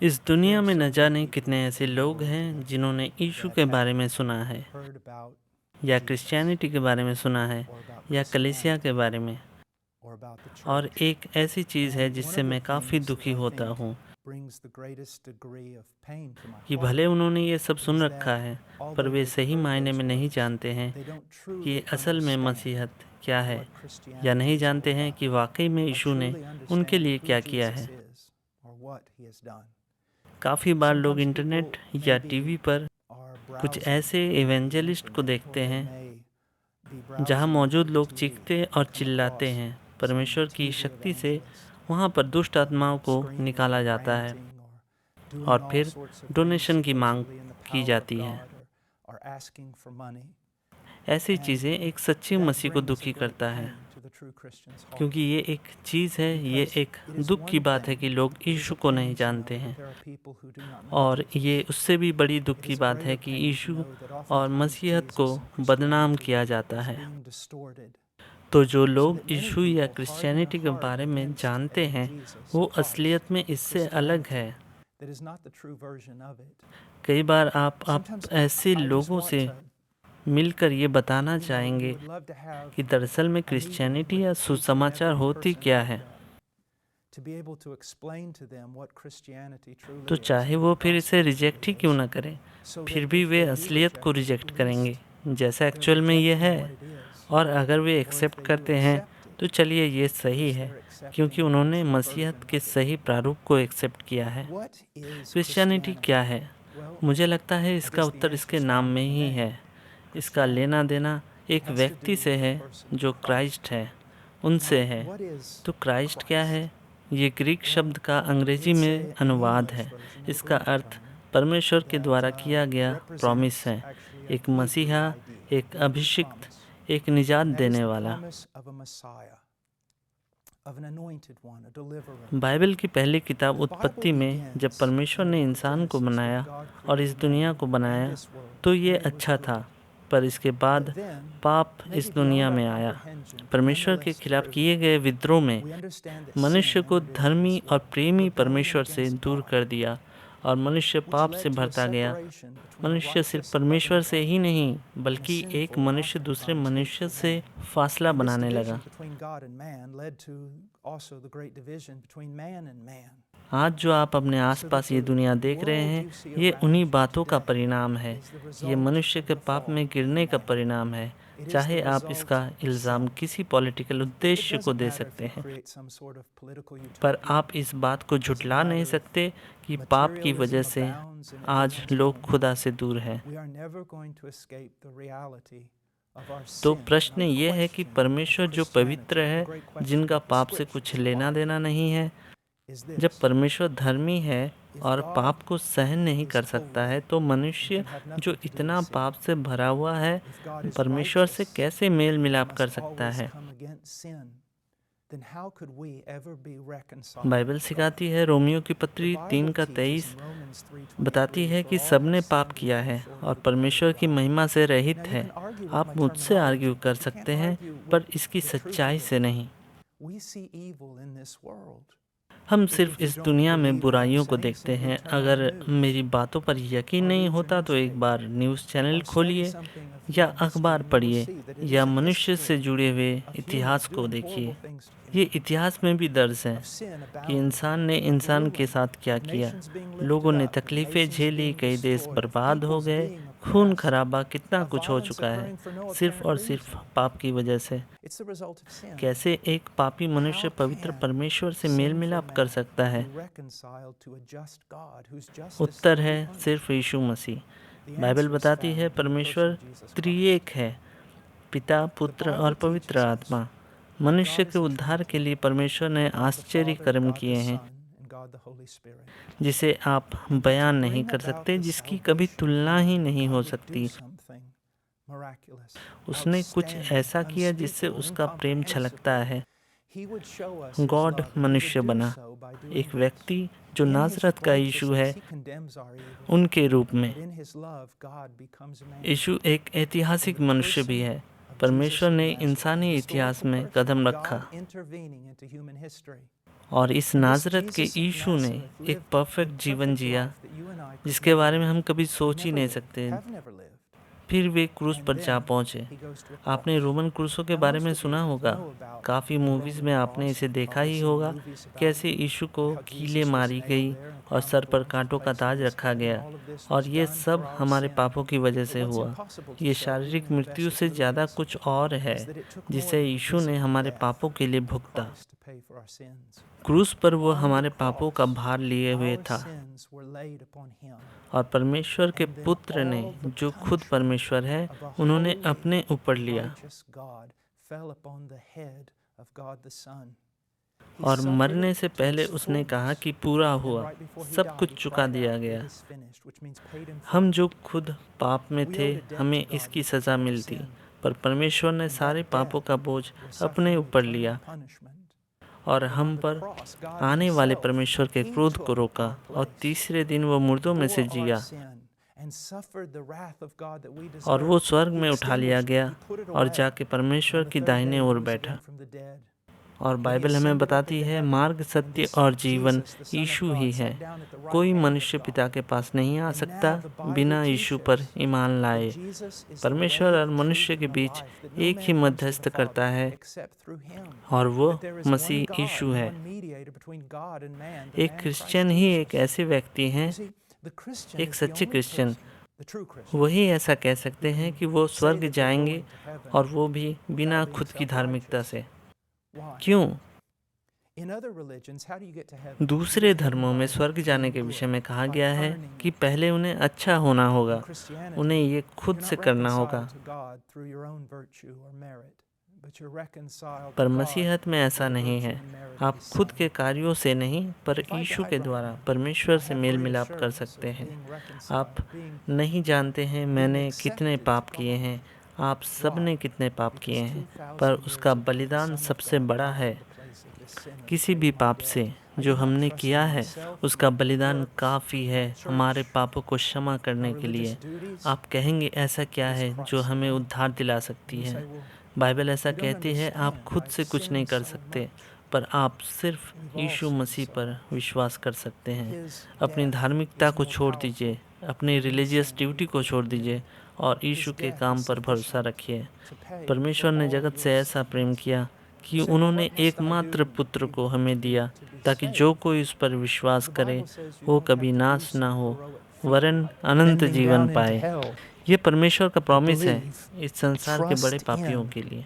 इस दुनिया में न जाने कितने ऐसे लोग हैं जिन्होंने यीशु के बारे में सुना है, या क्रिश्चियनिटी के बारे में सुना है, या कलीसिया के बारे में। और एक ऐसी चीज़ है जिससे मैं काफ़ी दुखी होता हूँ कि भले उन्होंने ये सब सुन रखा है, पर वे सही मायने में नहीं जानते हैं कि असल में मसीहत क्या है, या नहीं जानते हैं कि वाकई में यीशु ने उनके लिए क्या किया है। काफ़ी बार लोग इंटरनेट या टीवी पर कुछ ऐसे इवेंजलिस्ट को देखते हैं जहां मौजूद लोग चीखते और चिल्लाते हैं परमेश्वर की शक्ति से वहां पर दुष्ट आत्माओं को निकाला जाता है और फिर डोनेशन की मांग की जाती है। ऐसी चीज़ें एक सच्चे मसीह को दुखी करता है, क्योंकि ये एक चीज़ है, ये एक दुख की बात है कि लोग यीशु को नहीं जानते हैं। और ये उससे भी बड़ी दुख की बात है कि यीशु और मसीहत को बदनाम किया जाता है। तो जो लोग यीशु या क्रिश्चियनिटी के बारे में जानते हैं, वो असलियत में इससे अलग है। कई बार आप ऐसे लोगों से मिलकर ये बताना चाहेंगे कि दरअसल में क्रिश्चियनिटी या सुसमाचार होती क्या है। तो चाहे वो फिर इसे रिजेक्ट ही क्यों ना करें, फिर भी वे असलियत को रिजेक्ट करेंगे जैसा एक्चुअल में ये है। और अगर वे एक्सेप्ट करते हैं तो चलिए ये सही है, क्योंकि उन्होंने मसीहत के सही प्रारूप को एक्सेप्ट किया है। क्रिश्चियनिटी क्या है? मुझे लगता है इसका उत्तर इसके नाम में ही है। इसका लेना देना एक व्यक्ति से है जो क्राइस्ट है, उनसे है। तो क्राइस्ट क्या है? ये ग्रीक शब्द का अंग्रेजी में अनुवाद है। इसका अर्थ परमेश्वर के द्वारा किया गया प्रॉमिस है, एक मसीहा, एक अभिषिक्त, एक निजात देने वाला। बाइबल की पहली किताब उत्पत्ति में जब परमेश्वर ने इंसान को बनाया और इस दुनिया को बनाया तो ये अच्छा था, पर इसके बाद पाप इस दुनिया में आया। परमेश्वर के खिलाफ किए गए विद्रोह में मनुष्य को धर्मी और प्रेमी परमेश्वर से दूर कर दिया और मनुष्य पाप से भरता गया। मनुष्य सिर्फ परमेश्वर से ही नहीं, बल्कि एक मनुष्य दूसरे मनुष्य से फासला बनाने लगा। आज जो आप अपने आसपास ये दुनिया देख रहे हैं, ये उन्हीं बातों का परिणाम है। ये मनुष्य के पाप में गिरने का परिणाम है। चाहे आप इसका इल्ज़ाम किसी पॉलिटिकल उद्देश्य को दे सकते हैं, पर आप इस बात को झुठला नहीं सकते कि पाप की वजह से आज लोग खुदा से दूर हैं। तो प्रश्न ये है कि परमेश्वर जो पवित्र है, जिनका पाप से कुछ लेना देना नहीं है, जब परमेश्वर धर्मी है और पाप को सहन नहीं कर सकता है, तो मनुष्य जो इतना पाप से भरा हुआ है, परमेश्वर से कैसे मेल मिलाप कर सकता है? बाइबल सिखाती है, रोमियो की पत्री 3:23 बताती है कि सबने पाप किया है और परमेश्वर की महिमा से रहित है। आप मुझसे आर्ग्यू कर सकते हैं, पर इसकी सच्चाई से नहीं। हम सिर्फ इस दुनिया में बुराइयों को देखते हैं। अगर मेरी बातों पर यकीन नहीं होता तो एक बार न्यूज़ चैनल खोलिए या अखबार पढ़िए या मनुष्य से जुड़े हुए इतिहास को देखिए। ये इतिहास में भी दर्ज है कि इंसान ने इंसान के साथ क्या किया। लोगों ने तकलीफ़ें झेली, कई देश बर्बाद हो गए, खून खराबा, कितना कुछ हो चुका है सिर्फ और सिर्फ पाप की वजह से। कैसे एक पापी मनुष्य पवित्र परमेश्वर से मेल मिलाप कर सकता है? उत्तर है सिर्फ यीशु मसीह। बाइबल बताती है परमेश्वर त्रिएक है, पिता, पुत्र और पवित्र आत्मा। मनुष्य के उद्धार के लिए परमेश्वर ने आश्चर्य कर्म किए हैं जिसे आप बयान नहीं कर सकते, जिसकी कभी तुलना ही नहीं हो सकती। उसने कुछ ऐसा किया जिससे उसका प्रेम छलकता है। गॉड मनुष्य बना, एक व्यक्ति जो नाज़रत का यीशु है, उनके रूप में। यीशु एक ऐतिहासिक मनुष्य भी है। परमेश्वर ने इंसानी इतिहास में कदम रखा और इस नाज़रत के यीशु ने एक परफेक्ट जीवन जिया जिसके बारे में हम कभी सोच ही नहीं सकते। फिर वे क्रूस पर जा पहुंचे। आपने रोमन क्रूसों के बारे में सुना होगा, काफ़ी मूवीज़ में आपने इसे देखा ही होगा, कैसे यीशु को कीलें मारी गई और सर पर कांटों का ताज रखा गया, और ये सब हमारे पापों की वजह से हुआ। ये शारीरिक मृत्यु से ज़्यादा कुछ और है जिसे यीशु ने हमारे पापों के लिए भुगता। क्रूस पर वो हमारे पापों का भार लिए हुए था, और परमेश्वर के पुत्र ने, जो खुद परमेश्वर है, उन्होंने अपने ऊपर लिया और मरने से पहले उसने कहा कि पूरा हुआ, सब कुछ चुका दिया गया। हम जो खुद पाप में थे, हमें इसकी सज़ा मिलती, पर परमेश्वर ने सारे पापों का बोझ अपने ऊपर लिया और हम पर आने वाले परमेश्वर के क्रोध को रोका, और तीसरे दिन वो मुर्दों में से जिया और वो स्वर्ग में उठा लिया गया और जाके परमेश्वर की दाहिने ओर बैठा। और बाइबल हमें बताती है, मार्ग, सत्य और जीवन यीशु ही है। कोई मनुष्य पिता के पास नहीं आ सकता बिना यीशु पर ईमान लाए। परमेश्वर और मनुष्य के बीच एक ही मध्यस्थ करता है, और वो मसीह यीशु है। एक क्रिश्चियन ही एक ऐसे व्यक्ति हैं, एक सच्चे क्रिश्चियन, वही ऐसा कह सकते हैं कि वो स्वर्ग जाएंगे, और वो भी बिना खुद की धार्मिकता से। क्यों? दूसरे धर्मों में स्वर्ग जाने के विषय में कहा गया है कि पहले उन्हें अच्छा होना होगा, उन्हें ये खुद से करना होगा। पर मसीहत में ऐसा नहीं है। आप खुद के कार्यों से नहीं, पर यीशु के द्वारा परमेश्वर से मेल मिलाप कर सकते हैं। आप नहीं जानते हैं मैंने कितने पाप किए हैं, आप सब ने कितने पाप किए हैं, पर उसका बलिदान सबसे बड़ा है। किसी भी पाप से जो हमने किया है, उसका बलिदान काफ़ी है हमारे पापों को क्षमा करने के लिए। आप कहेंगे, ऐसा क्या है जो हमें उद्धार दिला सकती है? बाइबल ऐसा कहती है, आप खुद से कुछ नहीं कर सकते, पर आप सिर्फ यीशु मसीह पर विश्वास कर सकते हैं। अपनी धार्मिकता को छोड़ दीजिए, अपनी रिलीजियस ड्यूटी को छोड़ दीजिए और यीशु के काम पर भरोसा रखिए। परमेश्वर ने जगत से ऐसा प्रेम किया कि उन्होंने एकमात्र पुत्र को हमें दिया, ताकि जो कोई उस पर विश्वास करे वो कभी नाश ना हो, वरन अनंत जीवन पाए। ये परमेश्वर का प्रॉमिस है इस संसार के बड़े पापियों के लिए।